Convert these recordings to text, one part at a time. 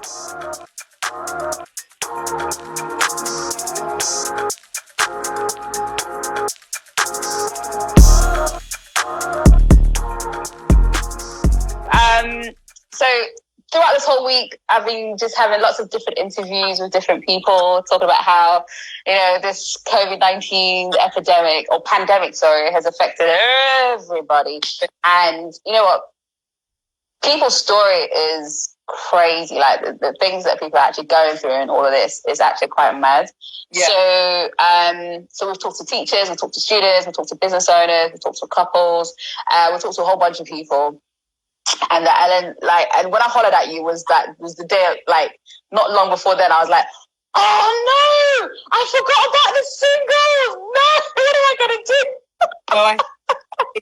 So throughout this whole week, I've been just having lots of different interviews with different people, talking about how, this COVID-19 epidemic or pandemic, has affected everybody. And you know what? People's story is crazy. Like the things that people are actually going through and all of this is actually quite mad. Yeah. So we've talked to teachers, we've talked to students, we've talked to business owners, we've talked to couples, we've talked to a whole bunch of people. And then when I hollered at you was the day, not long before then, I was like, oh no, I forgot about the singles. No, what am I gonna do?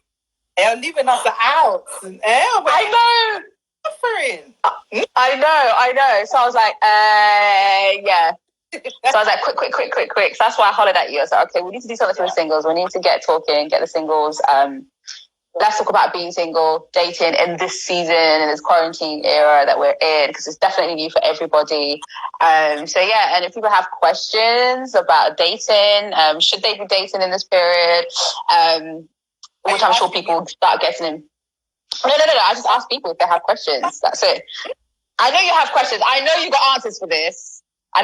They're leaving us out. I know. Suffering. I know. So I was like, yeah. So I was like, quick. So that's why I hollered at you. I was like, okay, we need to do something for the singles. We need to get talking, get the singles. Let's talk about being single, dating in this season, in this quarantine era that we're in, because it's definitely new for everybody. And if people have questions about dating, should they be dating in this period? Which I'm sure people will start getting in. No. I just ask people if they have questions. That's it. I know you have questions. I know you got answers for this. I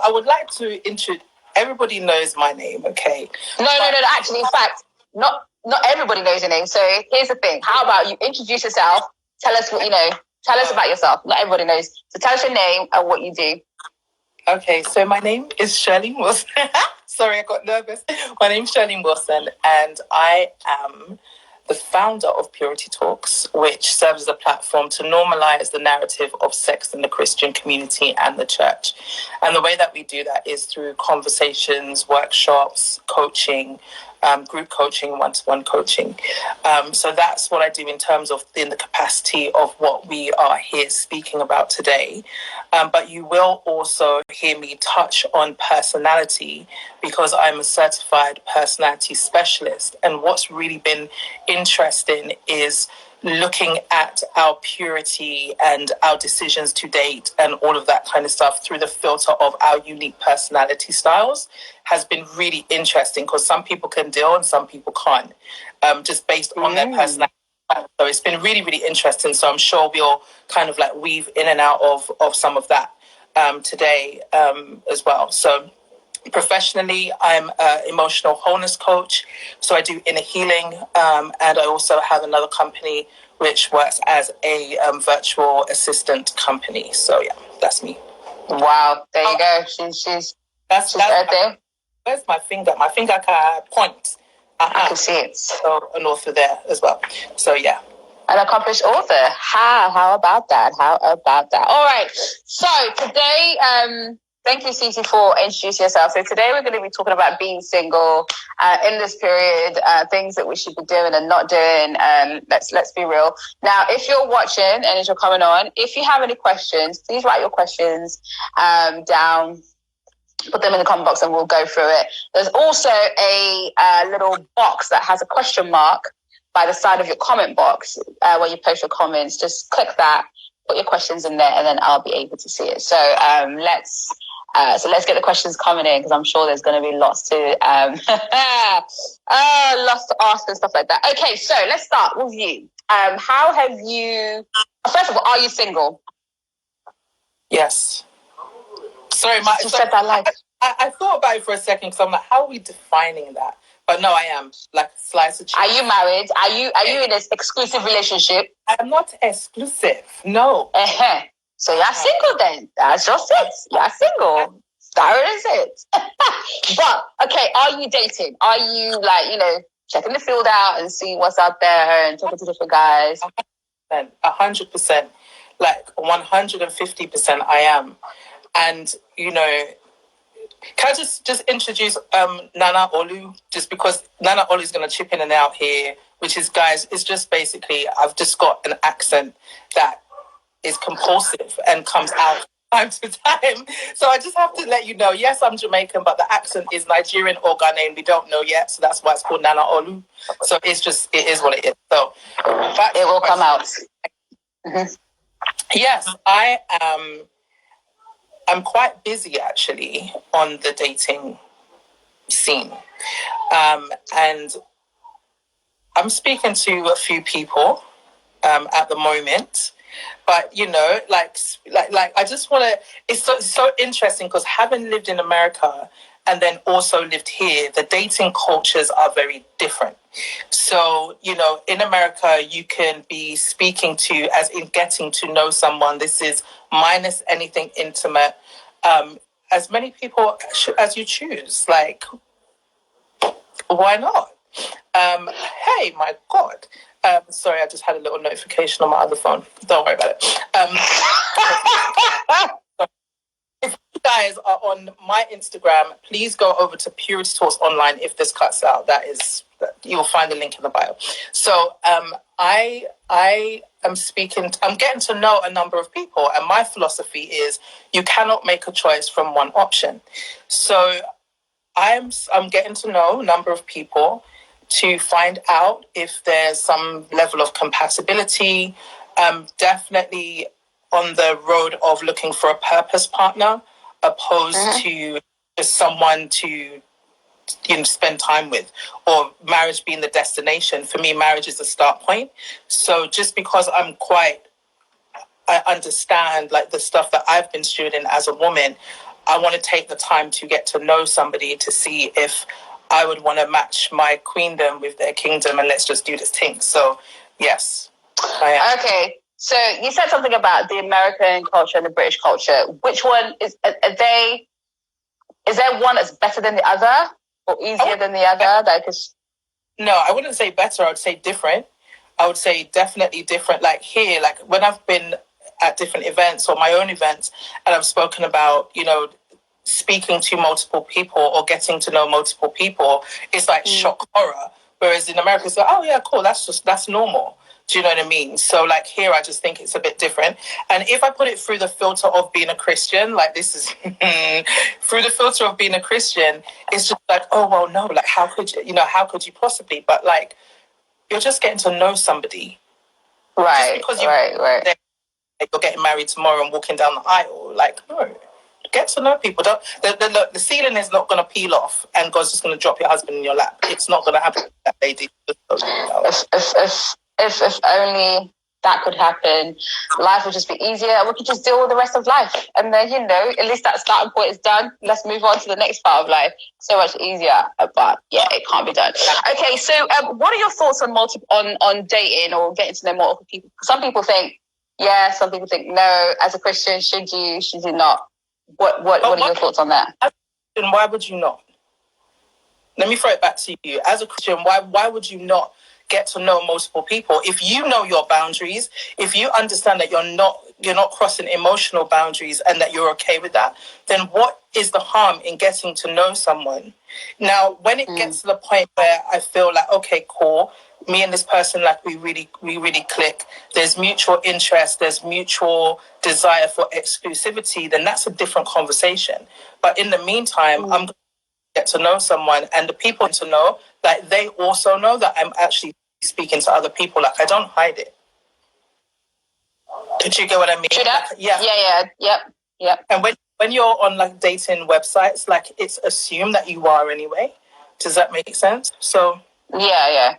would like to introduce. Everybody knows my name, okay? No. Actually, in fact, not everybody knows your name. So here's the thing. How about you introduce yourself? Tell us what you know. Tell us about yourself. Not everybody knows. So tell us your name and what you do. Okay, so my name is Cherlene Wilson. Sorry, I got nervous. My name's Cherlene Wilson, and I am the founder of Purity Talks, which serves as a platform to normalize the narrative of sex in the Christian community and the church. And the way that we do that is through conversations, workshops, coaching, group coaching, one-to-one coaching. So that's what I do in the capacity of what we are here speaking about today. But you will also hear me touch on personality because I'm a certified personality specialist. And what's really been interesting is looking at our purity and our decisions to date and all of that kind of stuff through the filter of our unique personality styles has been really interesting because some people can deal and some people can't, just based on their personality. So it's been really, really interesting. So I'm sure we'll kind of weave in and out of some of that today as well. So professionally, I'm an emotional wholeness coach. So I do inner healing. And I also have another company which works as a virtual assistant company. So yeah, that's me. Wow. There you go. She's right there. Where's my finger? My finger can point. I can see it. So an author there as well. So yeah. An accomplished author. How about that? All right. So today, thank you, Cece, for introducing yourself. So today we're going to be talking about being single in this period, things that we should be doing and not doing. Let's be real. Now, if you're watching and if you're coming on, if you have any questions, please write your questions down. Put them in the comment box and we'll go through it. There's also a little box that has a question mark by the side of your comment box where you post your comments. Just click that, put your questions in there, and then I'll be able to see it. So let's get the questions coming in because I'm sure there's going to be lots to lots to ask and stuff like that. Okay, so let's start with you. How have you? First of all, are you single? Yes. Sorry, said that I thought about it for a second because I'm like, how are we defining that? But no, I am like slice of cheese. Are you married? Are you in an exclusive relationship? I'm not exclusive. No. So you're single then. That's just it. You're single. That is it. But okay, are you dating? Are you checking the field out and seeing what's out there and talking to different guys? 100%, like 150%. I am. And, can I just introduce Nana Olu, just because Nana Olu is going to chip in and out here, which is, guys, it's just basically, I've just got an accent that is compulsive and comes out time to time. So I just have to let you know, yes, I'm Jamaican, but the accent is Nigerian or Ghanaian. We don't know yet. So that's why it's called Nana Olu. So it is what it is. So it will come out. Mm-hmm. Yes, I'm quite busy actually on the dating scene. And I'm speaking to a few people at the moment. But I just want to. It's so interesting because having lived in America and then also lived here, the dating cultures are very different. So in America, you can be speaking to, as in getting to know someone. This is minus anything intimate. As many people as you choose. Like, why not? Hey, my God. Sorry, I just had a little notification on my other phone. Don't worry about it. If you guys are on my Instagram, please go over to Purity Talks Online. If this cuts out, you'll find the link in the bio. So I am speaking. I'm getting to know a number of people, and my philosophy is you cannot make a choice from one option. So I'm getting to know a number of people to find out if there's some level of compatibility. Definitely on the road of looking for a purpose partner, opposed to just someone to spend time with, or marriage being the destination. For me, marriage is the start point. So just because I understand like the stuff that I've been studing as a woman, I want to take the time to get to know somebody to see if I would want to match my queendom with their kingdom, and let's just do this thing. So, yes, I am. Okay, so you said something about the American culture and the British culture. Which one are they? Is there one that's better than the other or easier than the other? No, I wouldn't say better. I would say different. I would say definitely different. Like here, like when I've been at different events or my own events, and I've spoken about, speaking to multiple people or getting to know multiple people, it's like shock horror. Whereas in America, it's like, oh yeah, cool, that's normal. Do you know what I mean? So like here, I just think it's a bit different. And if I put it through the filter of being a Christian, like this is through the filter of being a Christian, it's just like, oh well, no, like how could how could you possibly? But like you're just getting to know somebody, right? Just because Right. you're getting married tomorrow and walking down the aisle, like no. Get to know people. Don't, the ceiling is not going to peel off and God's just going to drop your husband in your lap. It's not going to happen, that lady. If only that could happen, life would just be easier and we could just deal with the rest of life. And then, at least that starting point is done. Let's move on to the next part of life. So much easier. But yeah, it can't be done. Okay, so what are your thoughts on on dating or getting to know multiple people? Some people think yeah, some people think no. As a Christian, should you not? What are your thoughts on that? And why would you not? Let me throw it back to you. As a Christian, why would you not get to know multiple people? If you know your boundaries, if you understand that you're not crossing emotional boundaries and that you're okay with that, then what is the harm in getting to know someone? Now, when it gets to the point where I feel like, okay, cool, me and this person, like we really click, there's mutual interest, there's mutual desire for exclusivity, then that's a different conversation. But in the meantime, I'm get to know someone, and the people to know that they also know that I'm actually speaking to other people. Like I don't hide it. Did you get what I mean? Yep. And when you're on like dating websites, like it's assumed that you are anyway. Does that make sense? So yeah.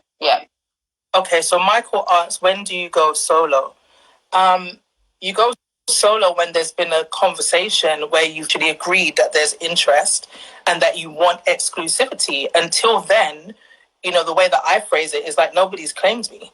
Okay, so Michael asks, when do you go solo? You go solo when there's been a conversation where you've actually agreed that there's interest and that you want exclusivity. Until then, the way that I phrase it is like nobody's claimed me.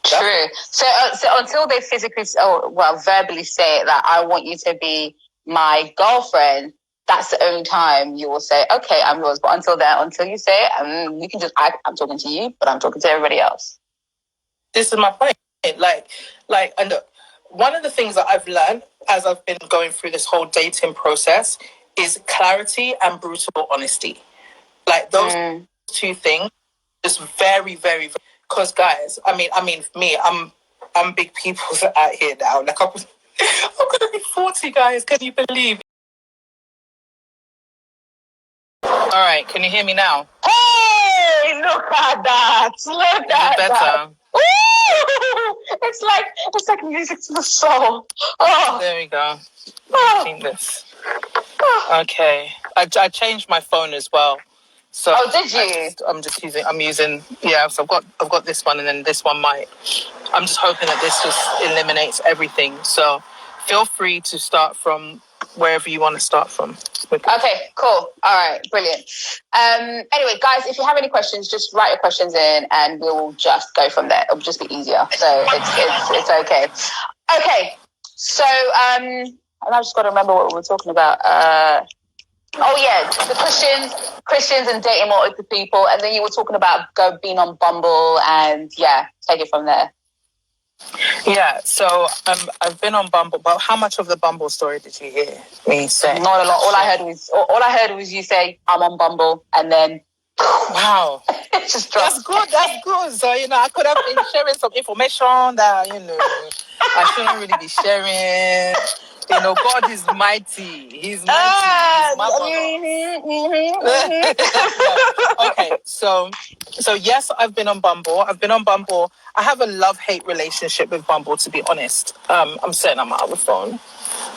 True. So until they physically, verbally say that I want you to be my girlfriend, that's the only time you will say, okay, I'm yours. But until then, until you say it, you can just, I'm talking to you, but I'm talking to everybody else. This is my point. And look, one of the things that I've learned as I've been going through this whole dating process is clarity and brutal honesty. Like those two things, just very, very, because guys, I mean, me, I'm big people out here now. Like I'm gonna be 40, guys. Can you believe? All right, can you hear me now? Hey, look at that! Look at better? that! It's like music to the soul. Oh, there we go. oh. Clean this. Okay, I changed my phone as well. So did you? I'm using yeah. So I've got this one, and then this one might. I'm just hoping that this just eliminates everything. So feel free to start from wherever you want to start from. Okay, cool. All right, brilliant. Anyway, guys, if you have any questions, just write your questions in, and we'll just go from there. It'll just be easier. So it's okay. Okay, so and I just got to remember what we were talking about. Oh yeah, the Christians and dating multiple people, and then you were talking about being on Bumble, and yeah, take it from there. Yeah, so I've been on Bumble, but how much of the Bumble story did you hear me say? Not a lot. All I heard was you say I'm on Bumble, and then wow, just dropped. That's good. So I could have been sharing some information that I shouldn't really be sharing. God is mighty. He's mighty. Okay, so yes, I've been on Bumble. I have a love-hate relationship with Bumble, to be honest. I'm saying I'm out of the phone.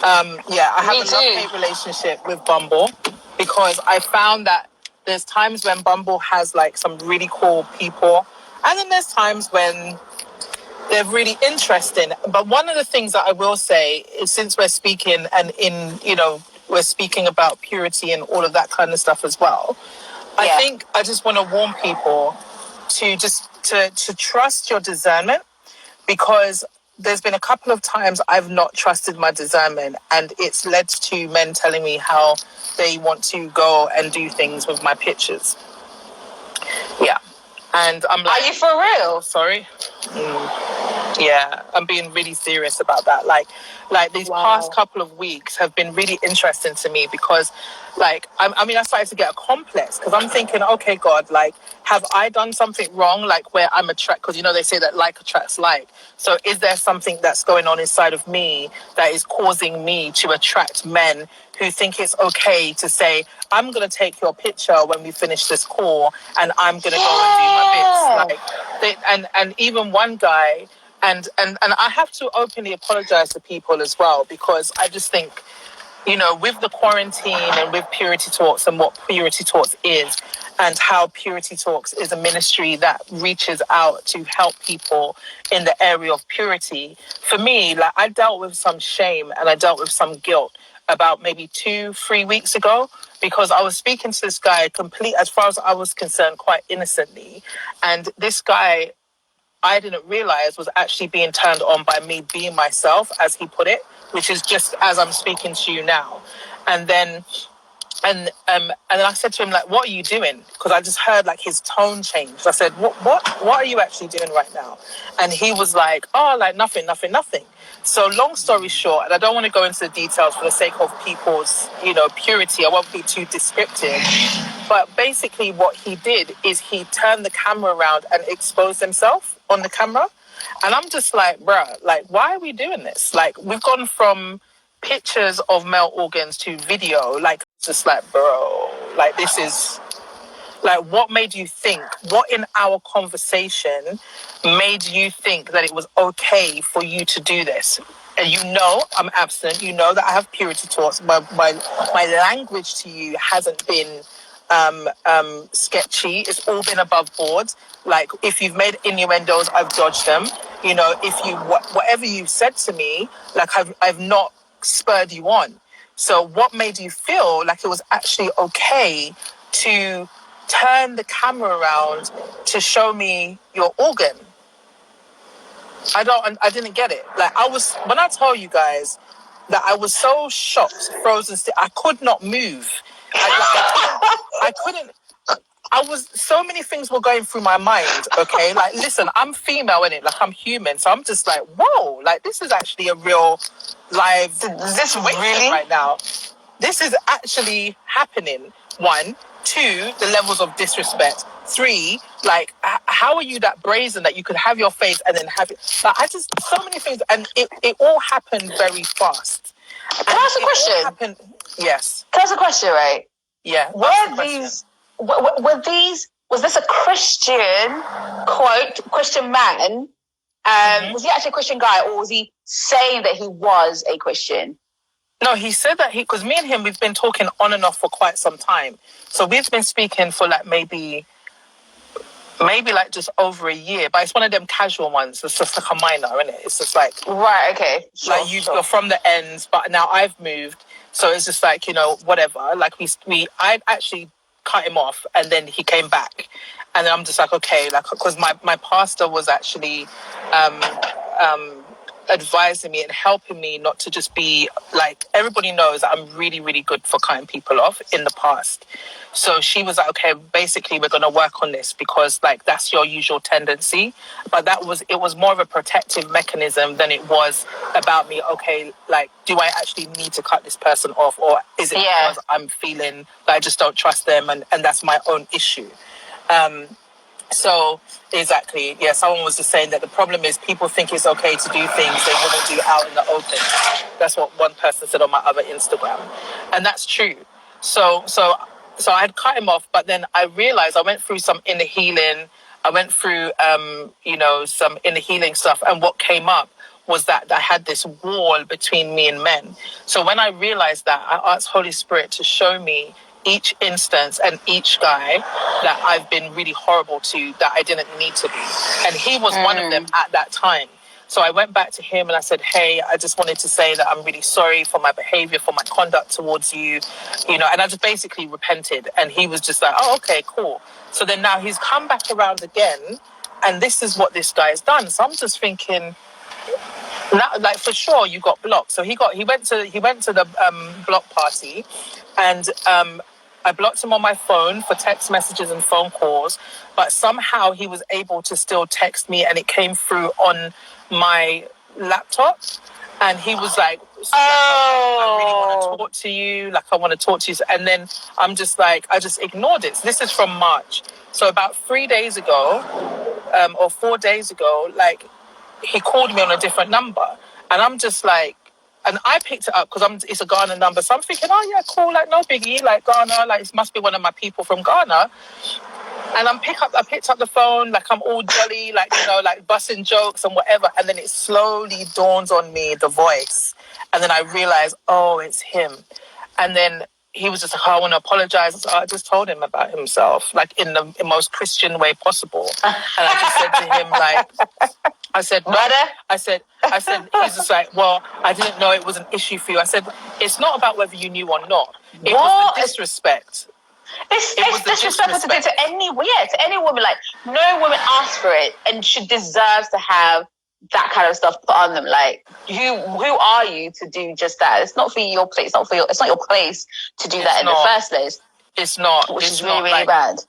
I have a love-hate relationship with Bumble because I found that there's times when Bumble has like some really cool people, and then there's times when they're really interesting. But one of the things that I will say is, since we're speaking we're speaking about purity and all of that kind of stuff as well, I think I just want to warn people to trust your discernment, because there's been a couple of times I've not trusted my discernment, and it's led to men telling me how they want to go and do things with my pictures. Yeah. And I'm like, are you for real? Sorry. Yeah, I'm being really serious about that. Like these past couple of weeks have been really interesting to me, because I started to get a complex, because I'm thinking, okay, God, like, have I done something wrong? Like, where I'm attracted, because they say that like attracts like. So is there something that's going on inside of me that is causing me to attract men who think it's okay to say, I'm going to take your picture when we finish this call, and I'm going to go and do my bits. And even one guy, and I have to openly apologize to people as well, because I just think, with the quarantine and with Purity Talks and what Purity Talks is, and how Purity Talks is a ministry that reaches out to help people in the area of purity. For me, like, I dealt with some shame and I dealt with some guilt about maybe 2-3 weeks ago, because I was speaking to this guy as far as I was concerned, quite innocently. And this guy, I didn't realize, was actually being turned on by me being myself, as he put it, which is just as I'm speaking to you now. And then I said to him, like, what are you doing? Because I just heard like his tone changed. I said, what are you actually doing right now? And he was like, oh, like nothing. So long story short, and I don't want to go into the details for the sake of people's, purity. I won't be too descriptive. But basically what he did is he turned the camera around and exposed himself on the camera. And I'm just like, bruh, like, why are we doing this? Like, we've gone from pictures of male organs to video. Like, just like, bro, like, this is... Like, what made you think? What in our conversation made you think that it was okay for you to do this? And I'm abstinent. You know that I have Purity Talks. My language to you hasn't been sketchy. It's all been above board. Like, if you've made innuendos, I've dodged them. If you whatever you've said to me, like, I've not spurred you on. So what made you feel like it was actually okay to turn the camera around to show me your organ? I didn't get it. Like, when I tell you guys that I was so shocked, frozen still, I could not move. I couldn't. So many things were going through my mind, okay? Like, listen, I'm female, innit? Like, I'm human. So I'm just like, whoa, like, this is actually a real live situation really? Right now. This is actually happening. 1, 2, the levels of disrespect. 3, like, how are you that brazen that you could have your face and then have it? Like, so many things, and it all happened very fast. Can I ask a question? Yes. Can I ask a question, right? Yeah. Was this a Christian, quote, Christian man Was he actually a Christian guy, or was he saying that he was a Christian? No, he said that because me and him, we've been talking on and off for quite some time. So we've been speaking for like maybe like just over a year, but it's one of them casual ones. It's just like a minor, isn't it? It's just like, right, okay. Sure, like you're from the ends, but now I've moved. So it's just like, whatever. Like I actually cut him off and then he came back. And then I'm just like, okay, like, because my pastor was actually, advising me and helping me not to just be like, everybody knows that I'm really, really good for cutting people off in the past. So she was like, okay, basically we're going to work on this because like that's your usual tendency. But it was more of a protective mechanism than it was about me. Okay, like, do I actually need to cut this person off, or is it because I'm feeling that I just don't trust them and that's my own issue? So exactly, yeah. Someone was just saying that the problem is people think it's okay to do things they wouldn't do out in the open. That's what one person said on my other Instagram, and that's true. So I had cut him off, but then I realized I went through some inner healing. I went through, some inner healing stuff, and what came up was that I had this wall between me and men. So when I realized that, I asked Holy Spirit to show me each instance and each guy that I've been really horrible to that I didn't need to be. And he was one of them at that time. So I went back to him and I said, hey, I just wanted to say that I'm really sorry for my behavior, for my conduct towards you, and I just basically repented. And he was just like, oh, okay, cool. So then now he's come back around again and this is what this guy has done. So I'm just thinking, now, like, for sure you got blocked. So he went to the block party, and I blocked him on my phone for text messages and phone calls, but somehow he was able to still text me, and it came through on my laptop. And he was like, I really want to talk to you. Like, I want to talk to you. And then I'm just like, I just ignored it. So this is from March. So about 3 days ago, or 4 days ago, like, he called me on a different number. And I'm just like, and I picked it up because it's a Ghana number. So I'm thinking, oh yeah, cool, like no biggie, like Ghana, like it must be one of my people from Ghana. And I picked up the phone, like I'm all jolly, like, like busting jokes and whatever. And then it slowly dawns on me, the voice. And then I realized, oh, it's him. And then he was just like, oh, I want to apologize. I just told him about himself, like in the most Christian way possible. And I just said to him, like, I said, brother. I said, he's just like, well, I didn't know it was an issue for you. I said, it's not about whether you knew or not. It was the disrespect. It's disrespectful to do to any woman. Like, no woman asked for it and she deserves to have that kind of stuff put on them. Like, who are you to do just that? It's not for your place. It's not your place to do that in the first place. It's not. Which is really, really bad.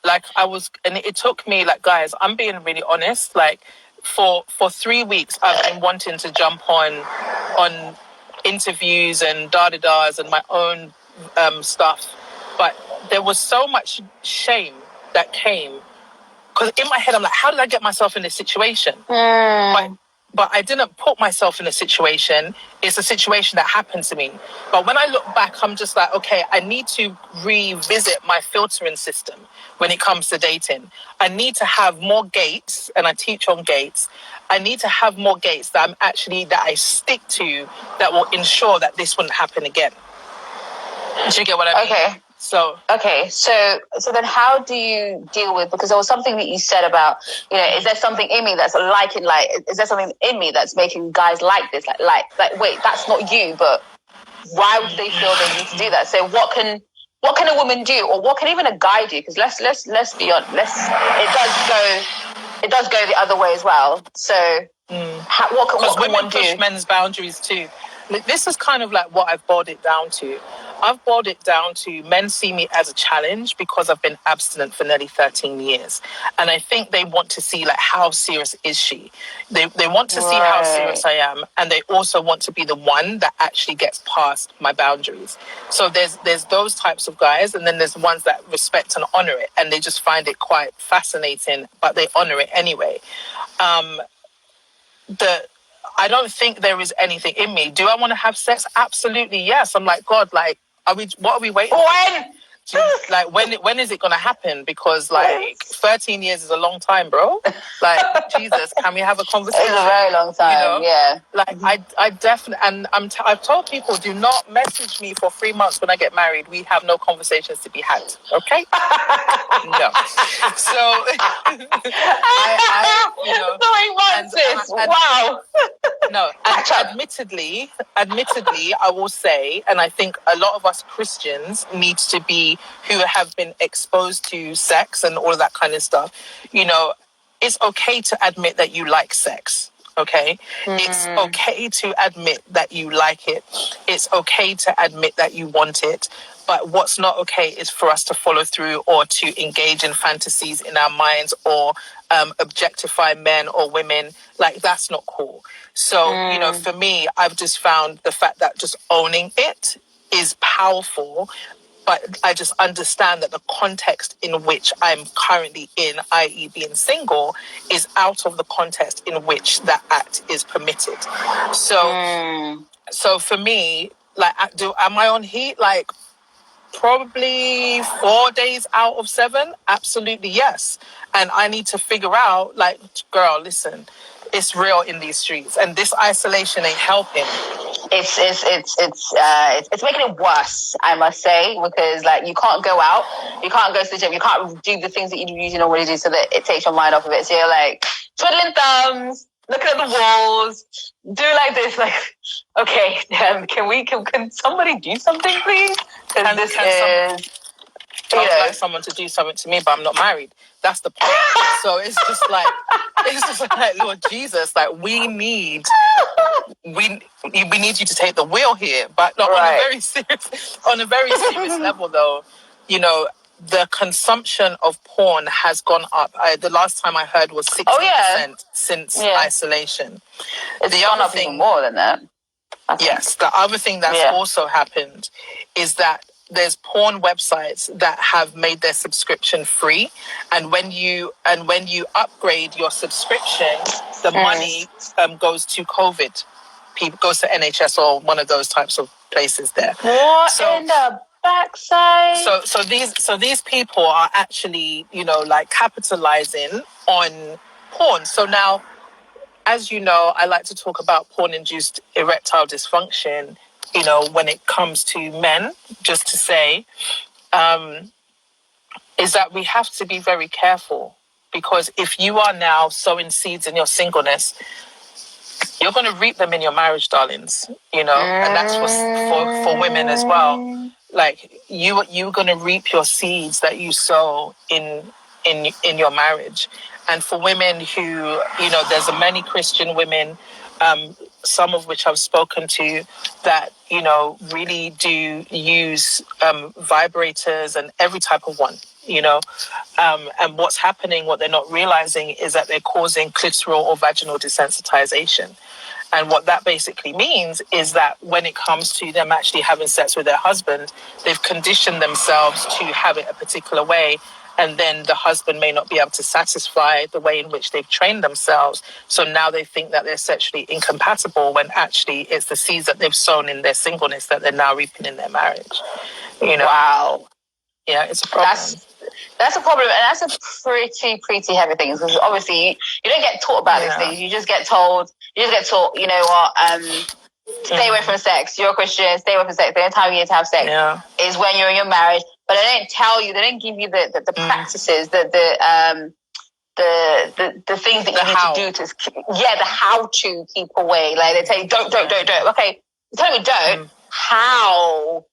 Like, and it took me, like, guys, I'm being really honest. Like, for 3 weeks, I've been wanting to jump on interviews and da-da-das and my own stuff. But there was so much shame that came. Because in my head, I'm like, how did I get myself in this situation? But I didn't put myself in a situation. It's a situation that happened to me. But when I look back, I'm just like, okay, I need to revisit my filtering system when it comes to dating. I need to have more gates, and I teach on gates. I need to have more gates that I stick to that will ensure that this wouldn't happen again. Do you get what I mean? Okay. So then how do you deal with, because there was something that you said about, is there something in me that's is there something in me that's making guys like this? Like, wait, that's not you, but why would they feel they need to do that? So what can a woman do, or what can even a guy do? Because let's be honest, it does go the other way as well. So what can one do? Push men's boundaries too. This is kind of like what I've boiled it down to. I've boiled it down to men see me as a challenge because I've been abstinent for nearly 13 years. And I think they want to see, like, how serious is she? They want to see how serious I am. And they also want to be the one that actually gets past my boundaries. So there's those types of guys. And then there's ones that respect and honor it. And they just find it quite fascinating, but they honor it anyway. I don't think there is anything in me. Do I want to have sex? Absolutely, yes. I'm like, God, like, what are we waiting for? Like, when is it going to happen? Because, like, 13 years is a long time, bro. Like, Jesus, can we have a conversation? It's a very long time, yeah. Like, I definitely, and I've told people, do not message me for 3 months when I get married. We have no conversations to be had, okay? No. So, you know. 3 months, sis. Wow. No, and admittedly, I will say, and I think a lot of us Christians need to be, who have been exposed to sex and all of that kind of stuff, you know, it's okay to admit that you like sex. Okay. It's okay to admit that you like it. It's okay to admit that you want it. But what's not okay is for us to follow through or to engage in fantasies in our minds or objectify men or women. Like, that's not cool. So, you know, for me, I've just found the fact that just owning it is powerful. But I just understand that the context in which I'm currently in, i.e. being single, is out of the context in which that act is permitted. So for me, like, am I on heat? Like, probably 4 days out of 7. Absolutely, yes. And I need to figure out, like, girl, listen, it's real in these streets, and this isolation ain't helping. It's making it worse, I must say, because, like, you can't go out, you can't go to the gym, you can't do the things that you usually normally do, so that it takes your mind off of it. So you're like twiddling thumbs, looking at the walls, do like this, like, okay, can somebody do something, please? Because this is. I would like someone to do something to me, but I'm not married. That's the point. So it's just like, Lord Jesus, like, we need you to take the wheel here, but not on a very serious level, though. You know, the consumption of porn has gone up. The last time I heard was 60% since isolation. It's gone up even more than that. Yes, the other thing that's also happened is that there's porn websites that have made their subscription free, and when you upgrade your subscription, the money goes to COVID. People goes to NHS or one of those types of places there. What in the backside? So these people are actually, you know, like, capitalizing on porn. So now, as you know, I like to talk about porn-induced erectile dysfunction, you know, when it comes to men, just to say, is that we have to be very careful, because if you are now sowing seeds in your singleness, you're going to reap them in your marriage, darlings, you know, and that's for women as well. Like, you're going to reap your seeds that you sow in your marriage. And for women who, you know, there's many Christian women, some of which I've spoken to, that, you know, really do use vibrators and every type of one, you know. And what's happening, what they're not realizing, is that they're causing clitoral or vaginal desensitization. And what that basically means is that when it comes to them actually having sex with their husband, they've conditioned themselves to have it a particular way. And then the husband may not be able to satisfy the way in which they've trained themselves. So now they think that they're sexually incompatible, when actually it's the seeds that they've sown in their singleness that they're now reaping in their marriage. You know? Wow. Yeah, it's a problem. That's a problem, and that's a pretty heavy thing, because obviously you don't get taught about these things. You just get taught, you know what, stay away from sex. You're a Christian, stay away from sex. The only time you need to have sex is when you're in your marriage. But they don't tell you, they don't give you the practices, the things that you need to do the how to keep away. Like, they tell you, don't. Okay, tell me don't. How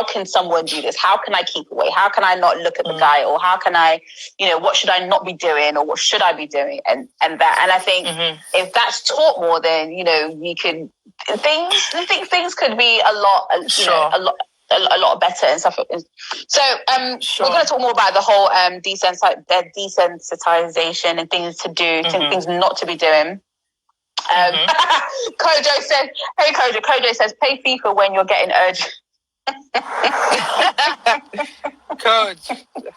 can someone do this? How can I keep away? How can I not look at the guy? Or how can I, you know, what should I not be doing? Or what should I be doing? And that, and I think if that's taught more, then, you know, you can, things could be a lot, a lot better and stuff. So we're going to talk more about the whole desensitization and things to do, things not to be doing. Kojo said, hey Kojo. Kojo says, play FIFA when you're getting urged. Coach.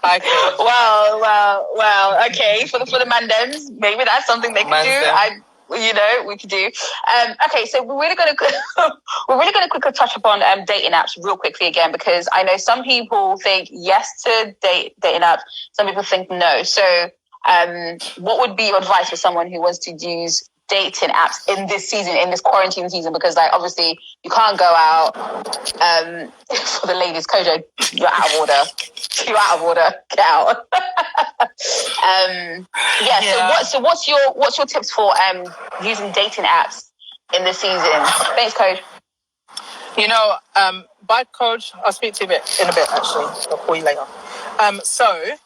Hi, Coach. Well. Okay, for the Mandans, maybe that's something they can do. we could do. Okay, so we're really going to quickly touch upon dating apps real quickly again, because I know some people think yes to dating apps, some people think no. So what would be your advice for someone who wants to use dating apps in this season, in this quarantine season? Because like obviously you can't go out. For the ladies, Kojo, you're out of order. You're out of order. Get out. So what's your tips for using dating apps in this season? Thanks, Coach. Bye, Coach. I'll speak to you in a bit. Actually, I'll call you later. So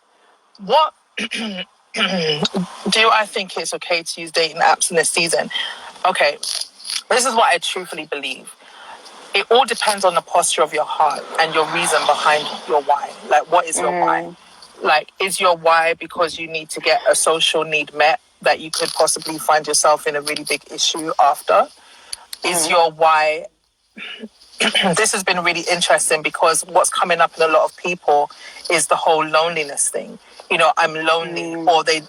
what do I think it's okay to use dating apps in this season? Okay, this is what I truthfully believe. It all depends on the posture of your heart and your reason behind your why. Like, what is your why? Like, is your why because you need to get a social need met that you could possibly find yourself in a really big issue after? Is your why... This has been really interesting because what's coming up in a lot of people is the whole loneliness thing. I'm lonely, or they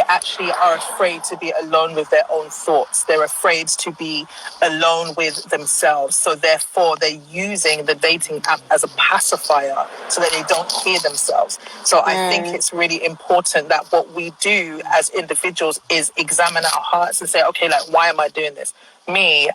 actually are afraid to be alone with their own thoughts. They're afraid to be alone with themselves. So therefore, they're using the dating app as a pacifier so that they don't hear themselves. So I think it's really important that what we do as individuals is examine our hearts and say, okay, like, why am I doing this? Me,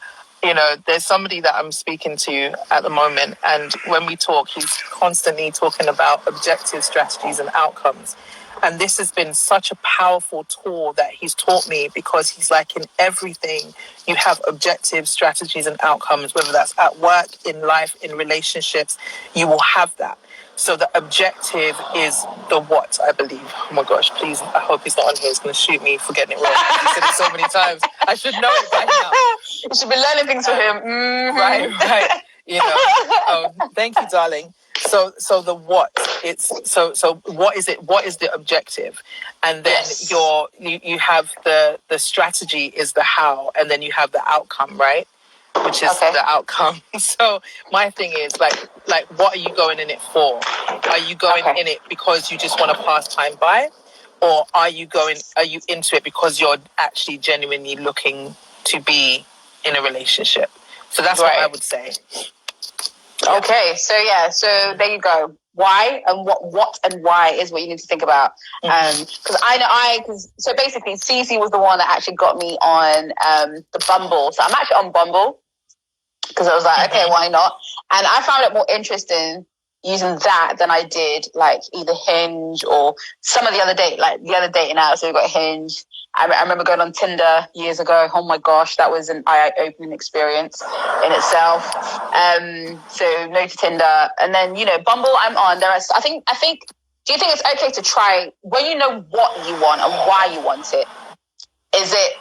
there's somebody that I'm speaking to at the moment, and when we talk, he's constantly talking about objective strategies and outcomes. And this has been such a powerful tool that he's taught me, because he's like, in everything, you have objective strategies and outcomes, whether that's at work, in life, in relationships, you will have that. So the objective is the what, I believe. Oh my gosh, please, I hope he's not on here. He's going to shoot me for getting it wrong. He said it so many times. I should know it by now. You should be learning things from him. Right. Thank you, darling. So the what, so what is it? What is the objective? And then you have the strategy is the how, and then you have the outcome, right? Which is the outcome. So my thing is like, what are you going in it for? Are you going in it because you just want to pass time by? Or are you into it because you're actually genuinely looking to be in a relationship? So that's what I would say. Okay, so there you go. Why and what and why is what you need to think about. Because so basically, Cece was the one that actually got me on the Bumble. So I'm actually on Bumble because I was like, okay, why not? And I found it more interesting using that than I did like either Hinge or some of the other dating apps. So we got Hinge. I remember going on Tinder years ago. Oh my gosh, that was an eye-opening experience in itself. So no to Tinder, and then Bumble. I'm on there. I think. Do you think it's okay to try when you know what you want and why you want it? Is it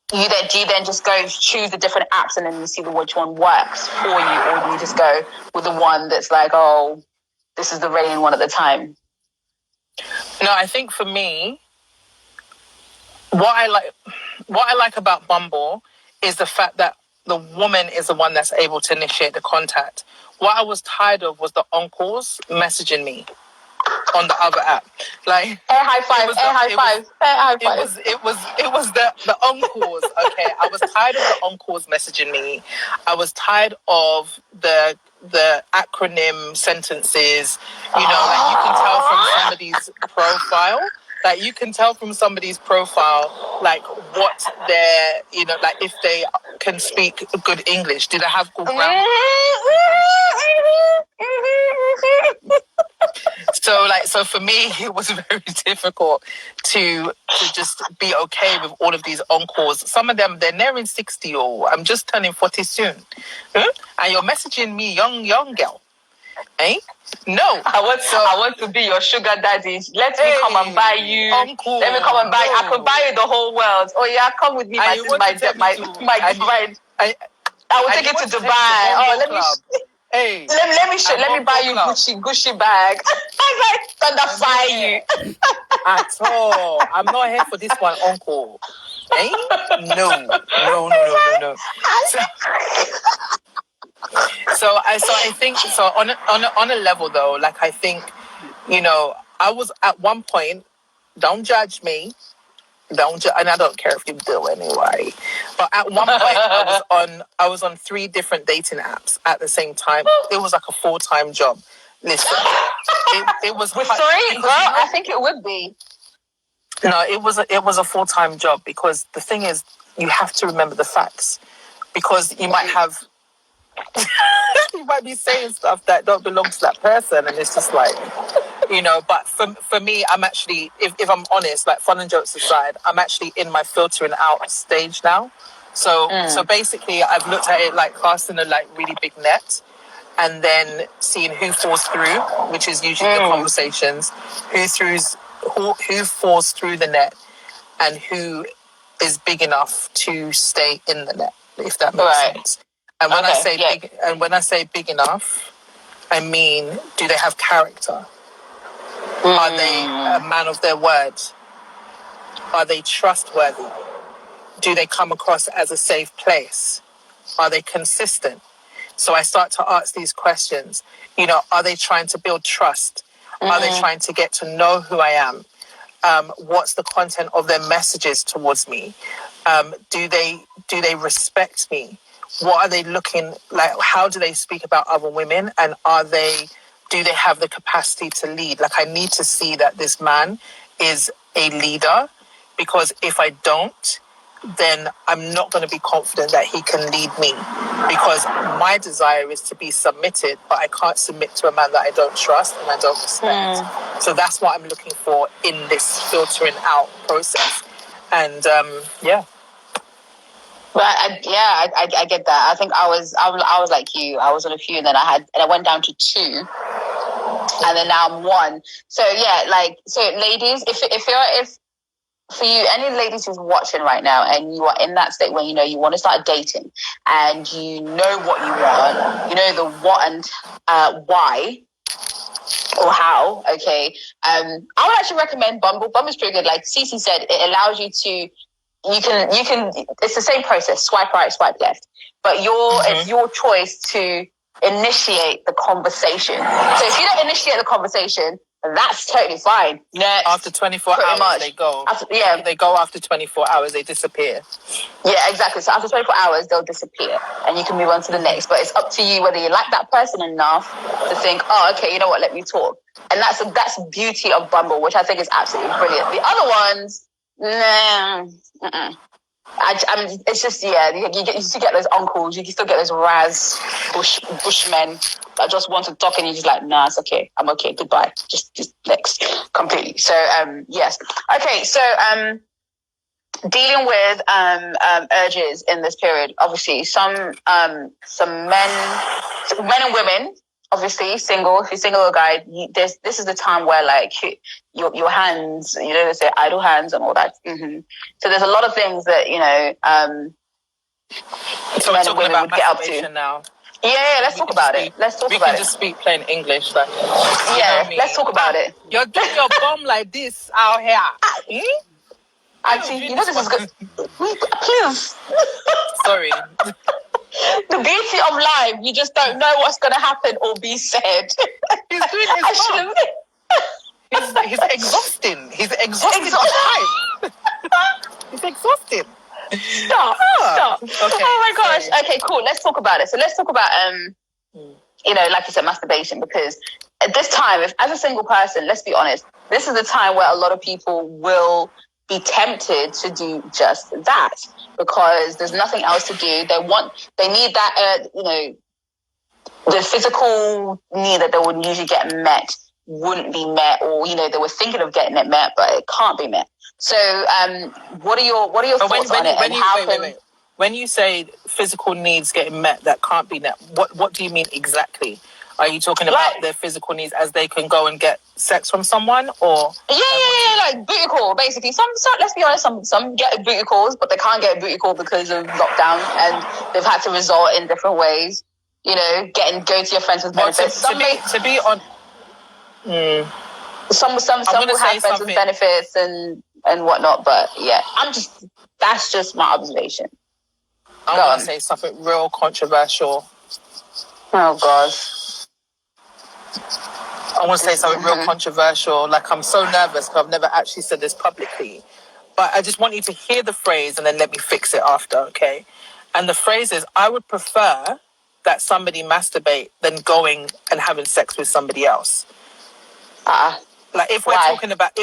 do you then just go choose the different apps and then you see which one works for you, or do you just go with the one that's like, oh, this is the reigning one at the time? No, I think for me, what I like about Bumble is the fact that the woman is the one that's able to initiate the contact. What I was tired of was the uncles messaging me on the other app. Like, high five. It was the uncles. Okay, I was tired of the uncles messaging me. I was tired of the acronym sentences. Like you can tell from somebody's profile. Like you can tell from somebody's profile, like what they're, like if they can speak good English. Do they have good grammar? So for me, it was very difficult to just be okay with all of these uncles. Some of them, they're nearing 60, or I'm just turning 40 soon. And you're messaging me, young girl. Eh? No. I want to be your sugar daddy. Let me come and buy you. Uncle. Let me come and buy you. I could buy you the whole world. Oh yeah, come with me, my bride. I will take you to Dubai. Let me buy you Gucci bag. I thunderfire you. At all. I'm not here for this one, uncle. Eh? No. So I think on a level though, like I think, I was at one point, don't judge me, and I don't care if you do anyway. But at one point, I was on 3 different dating apps at the same time. It was like a full-time job. Listen, it was with 3, girl. I think it would be. No, it was a full-time job, because the thing is, you have to remember the facts, because you might have you might be saying stuff that don't belong to that person, and it's just like, but for me, I'm actually, if I'm honest, like, fun and jokes aside, I'm actually in my filtering out stage now. So basically, I've looked at it like casting a like really big net, and then seeing who falls through, which is usually the conversations, who falls through the net, and who is big enough to stay in the net, if that makes sense. And when I say big enough, I mean, do they have character? Are they a man of their word? Are they trustworthy? Do they come across as a safe place? Are they consistent? So I start to ask these questions. Are they trying to build trust? Are they trying to get to know who I am? What's the content of their messages towards me? Do they respect me? What are they looking like? How do they speak about other women? And do they have the capacity to lead? Like, I need to see that this man is a leader, because if I don't, then I'm not going to be confident that he can lead me, because my desire is to be submitted, but I can't submit to a man that I don't trust and I don't respect. So that's what I'm looking for in this filtering out process. And But I get that. I think I was like you. I was on a few, and then I went down to 2, and then now I'm 1. So ladies, if for you, any ladies who's watching right now, and you are in that state where you want to start dating, and you know what you want, the what and why or how. Okay, I would actually recommend Bumble. Bumble's pretty good. Like Cece said, it allows you to. You can. It's the same process. Swipe right, swipe left. But it's your choice to initiate the conversation. So if you don't initiate the conversation, that's totally fine. Next. After 24 hours, they go. They go after 24 hours. They disappear. Yeah, exactly. So after 24 hours, they'll disappear, and you can move on to the next. But it's up to you whether you like that person enough to think, oh, okay, you know what? Let me talk. And that's the beauty of Bumble, which I think is absolutely brilliant. The other ones, nah. I mean, it's just, you still get those uncles, you still get those bushmen that just want to talk, and you're just like, nah, it's okay, I'm okay, goodbye, just next, completely. So yes, okay. So dealing with urges in this period, obviously some men and women, obviously single. If you're single or guy, this is the time where like your hands, they say idle hands and all that. So there's a lot of things that so men and women would get up to now. Yeah, let's talk about it. We can just speak plain English. Like, let's talk about it. You're doing your bum like this out here. Actually, this is good. Please. Sorry. The beauty of life, you just don't know what's going to happen or be said. He's doing his bum. He's exhausting. He's exhausting. He's exhausting. Stop. Okay, oh my gosh. Sorry. Okay, cool. Let's talk about it. So let's talk about, like you said, masturbation, because at this time, as a single person, let's be honest, this is the time where a lot of people will be tempted to do just that, because there's nothing else to do. They need that, the physical need that they would usually get met wouldn't be met, or they were thinking of getting it met, but it can't be met. So, what are your thoughts on it? When you say physical needs getting met that can't be met, what do you mean exactly? Are you talking about their physical needs as they can go and get sex from someone, or? Yeah, like booty call, basically. Some, let's be honest, some get booty calls, but they can't get a booty call because of lockdown, and they've had to resort in different ways. Go to your friends with benefits. To be on. Some will have friends with benefits and whatnot, but yeah, that's just my observation. I want to say something real controversial. Oh God. I want to say something real controversial. Like, I'm so nervous because I've never actually said this publicly. but I just want you to hear the phrase and then let me fix it after, okay? And the phrase is, I would prefer that somebody masturbate than going and having sex with somebody else. Like if we're talking about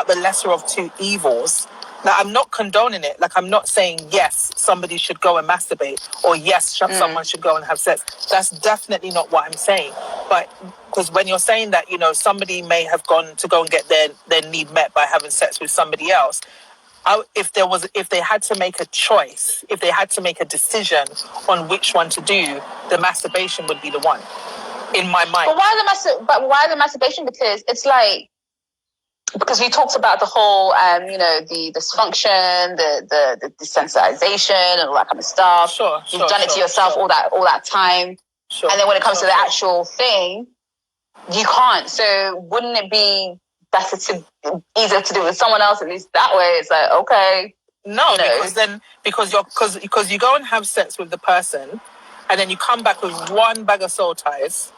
the lesser of two evils, now I'm not condoning it. Like I'm not saying yes, somebody should go and masturbate, or yes, someone should go and have sex. That's definitely not what I'm saying. But because when you're saying that, you know, somebody may have gone to go and get their need met by having sex with somebody else. If they had to make a choice, if they had to make a decision on which one to do, the masturbation would be the one. In my mind. But why the masturbation? Because it's like, because we talked about the whole, the dysfunction, the desensitization, and all that kind of stuff. You've done it to yourself all that time, and then when it comes to the actual thing, you can't. So wouldn't it be easier to do with someone else? At least that way, it's like, okay. No, because you go and have sex with the person, and then you come back with one bag of soul ties.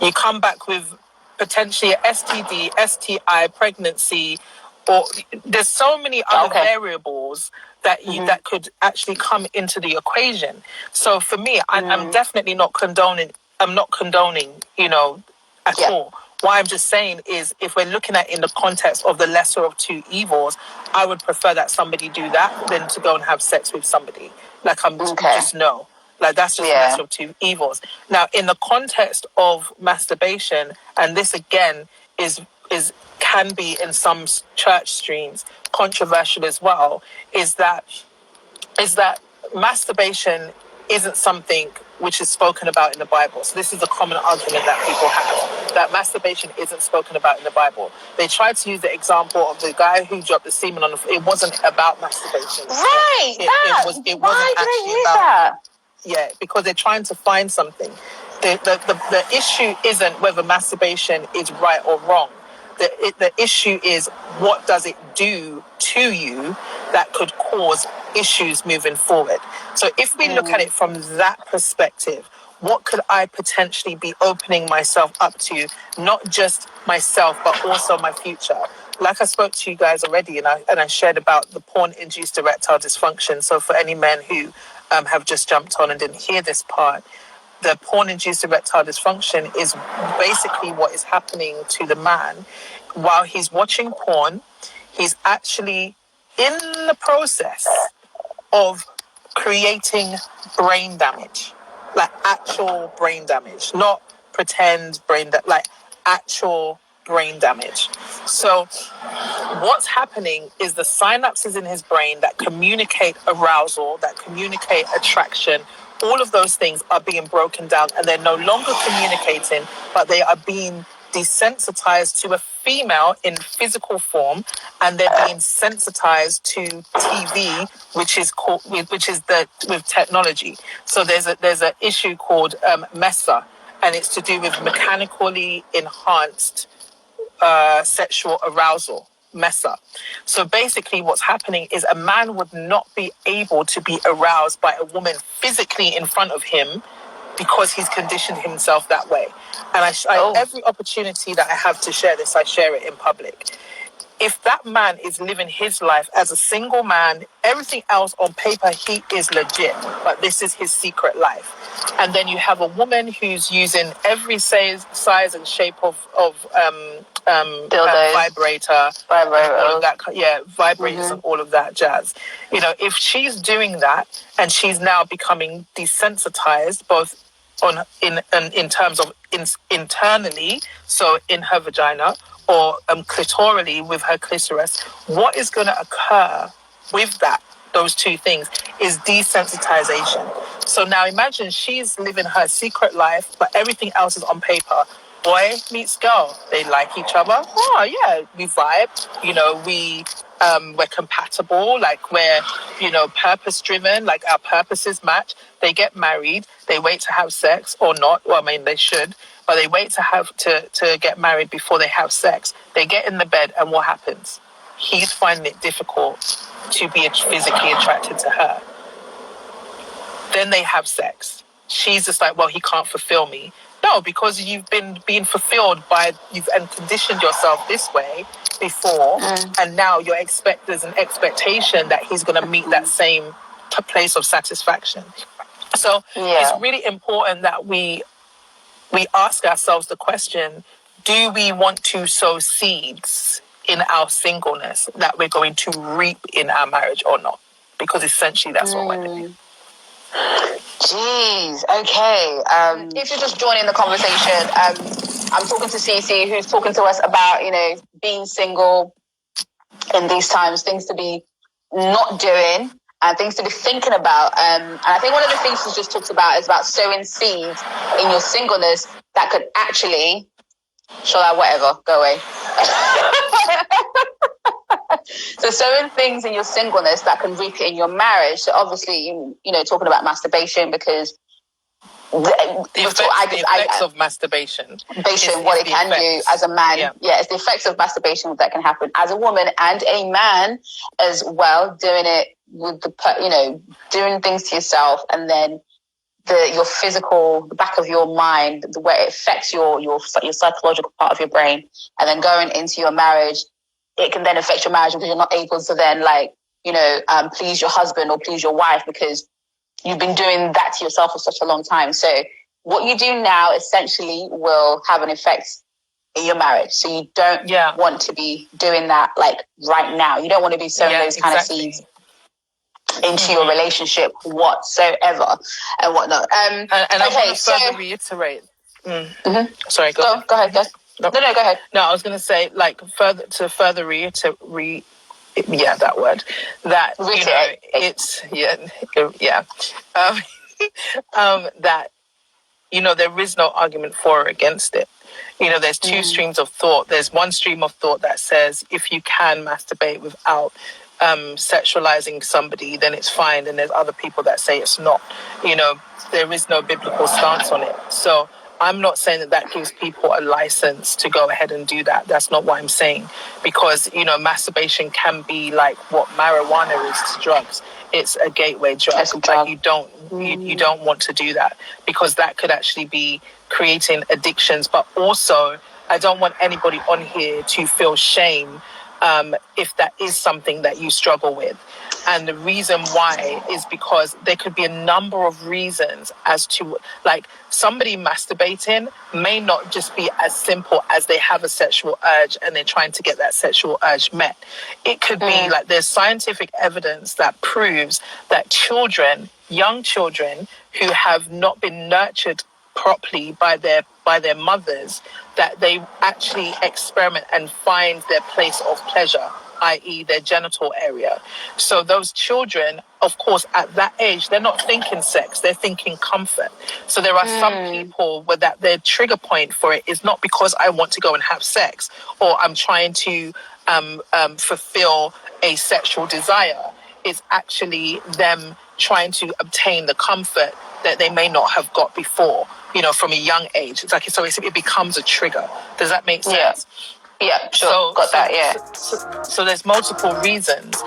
You come back with potentially a STD, STI, pregnancy, or there's so many other variables that that could actually come into the equation. So for me, I'm definitely not condoning. I'm not condoning, at all. What I'm just saying is, if we're looking at it in the context of the lesser of two evils, I would prefer that somebody do that than to go and have sex with somebody. Like just no. Like that's just lesser of two evils. Now, in the context of masturbation, and this again can be in some church streams controversial as well, is that masturbation isn't something which is spoken about in the Bible. So this is a common argument that people have, that masturbation isn't spoken about in the Bible. They tried to use the example of the guy who dropped the semen on the floor. It wasn't about masturbation. Right. It wasn't actually about. Yeah, because they're trying to find something. The issue isn't whether masturbation is right or wrong. The issue is, what does it do to you that could cause issues moving forward? So if we look at it from that perspective, what could I potentially be opening myself up to? Not just myself, but also my future. Like I spoke to you guys already, and I shared about the porn-induced erectile dysfunction. So for any men who have just jumped on and didn't hear this part, the porn-induced erectile dysfunction is basically what is happening to the man while he's watching porn. He's actually in the process of creating brain damage, like actual brain damage, not pretend brain damage, like actual brain damage. So what's happening is the synapses in his brain that communicate arousal, that communicate attraction, all of those things are being broken down, and they're no longer communicating, but they are being desensitized to a female in physical form, and they're being sensitized to TV, which is with technology. So there's an issue called MESA, and it's to do with mechanically enhanced sexual arousal. MESA. So basically what's happening is a man would not be able to be aroused by a woman physically in front of him because he's conditioned himself that way. And every opportunity that I have to share this, I share it in public. If that man is living his life as a single man, everything else on paper, he is legit, but this is his secret life. And then you have a woman who's using every size and shape of vibrator, all of that, vibrators and all of that jazz. If she's doing that and she's now becoming desensitized, both in terms of internally, so in her vagina, or clitorally with her clitoris, what is going to occur with those two things is desensitization. So now imagine she's living her secret life, but everything else is on paper. Boy meets girl. They like each other. Oh, yeah, we vibe. We're compatible. Like, we're, purpose-driven. Like, our purposes match. They get married. They wait to have sex or not. Well, I mean, they should. But they wait to get married before they have sex. They get in the bed, and what happens? He's finding it difficult to be physically attracted to her. Then they have sex. She's just like, well, he can't fulfill me. No, because you've been being fulfilled and conditioned yourself this way before, and now there's an expectation that he's going to meet that same place of satisfaction. So it's really important that we ask ourselves the question, do we want to sow seeds in our singleness that we're going to reap in our marriage or not? Because essentially that's what we're doing. Jeez, okay. If you're just joining the conversation, I'm talking to Cece, who's talking to us about, being single in these times, things to be not doing and things to be thinking about. And I think one of the things she just talked about is about sowing seeds in your singleness that could actually, whatever, go away. So sowing things in your singleness that can reap it in your marriage. So obviously, talking about masturbation, because the effects of masturbation. What it can do as a man. Yeah, it's the effects of masturbation that can happen as a woman and a man as well, doing it with doing things to yourself, and then your physical, the back of your mind, the way it affects your psychological part of your brain, and then going into your marriage, it can then affect your marriage because you're not able to then please your husband or please your wife because you've been doing that to yourself for such a long time. So what you do now essentially will have an effect in your marriage. So you don't want to be doing that right now. You don't want to be sowing those kind of seeds into your relationship whatsoever and whatnot. And I want to further reiterate. Sorry, go ahead. Go ahead. No, go ahead. No, I was going to say, further reiterate. That word. That it's that there is no argument for or against it. There's two streams of thought. There's one stream of thought that says if you can masturbate without sexualizing somebody, then it's fine. And there's other people that say it's not. There is no biblical stance on it. So I'm not saying that gives people a license to go ahead and do that. That's not what I'm saying. Because, masturbation can be like what marijuana is to drugs. It's a gateway drug. Like you don't want to do that because that could actually be creating addictions. But also, I don't want anybody on here to feel shame if that is something that you struggle with. And the reason why is because there could be a number of reasons as to, somebody masturbating may not just be as simple as they have a sexual urge and they're trying to get that sexual urge met. It could be there's scientific evidence that proves that young children who have not been nurtured properly by their mothers, that they actually experiment and find their place of pleasure, i.e. their genital area. So those children, of course, at that age, they're not thinking sex, they're thinking comfort. So there are some people where that their trigger point for it is not because I want to go and have sex or I'm trying to fulfill a sexual desire. It's actually them trying to obtain the comfort that they may not have got before, from a young age. It's so it becomes a trigger. Does that make sense? Yeah, sure. Got that, yeah. So there's multiple reasons.